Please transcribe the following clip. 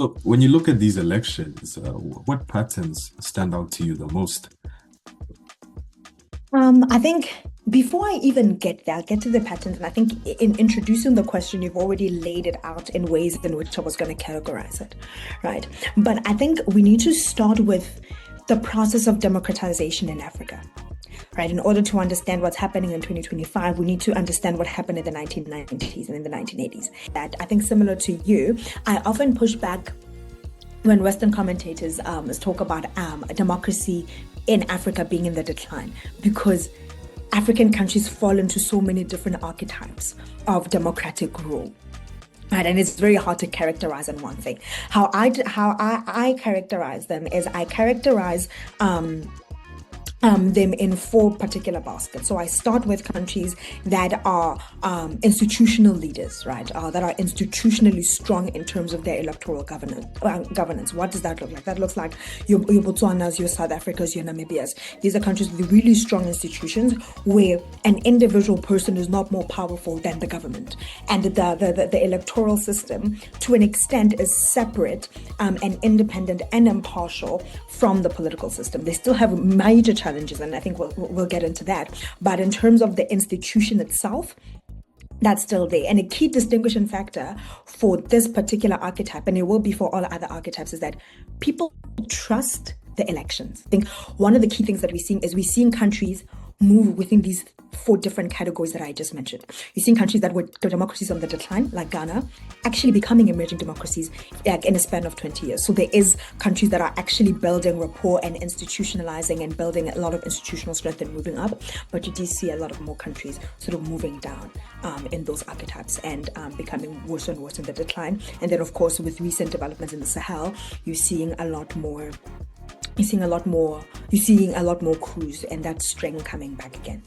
So when you look at these elections, what patterns stand out to you the most? I think before I even get there, I'll get to the patterns. And I think in introducing the question, you've already laid it out in ways in which I was going to categorize it, right? But I think we need to start with the process of democratization in Africa, right? In order to understand what's happening in 2025, we need to understand what happened in the 1990s and in the 1980s. That I think similar to you, I often push back when Western commentators talk about democracy in Africa being in the decline, because African countries fall into so many different archetypes of democratic rule. Right, and it's very hard to characterize in one thing. How I characterize them is I characterize them in four particular baskets. So I start with countries that are institutional leaders, right? That are institutionally strong in terms of their electoral governance. What does that look like? That looks like your Botswanas, your South Africas, your Namibias. These are countries with really strong institutions where an individual person is not more powerful than the government. And the electoral system, to an extent, is separate and independent and impartial from the political system. They still have major challenges, and I think we'll get into that. But in terms of the institution itself, that's still there. And a key distinguishing factor for this particular archetype, and it will be for all other archetypes, is that people trust the elections. I think one of the key things that we're seeing countries move within these four different categories that I just mentioned. You're seeing countries that were democracies on the decline, like Ghana, actually becoming emerging democracies like in a span of 20 years. So there is countries that are actually building rapport and institutionalizing and building a lot of institutional strength and moving up. But you do see a lot of more countries sort of moving down in those archetypes and becoming worse and worse in the decline. And then, of course, with recent developments in the Sahel, you're seeing a lot more coups and that string coming back again.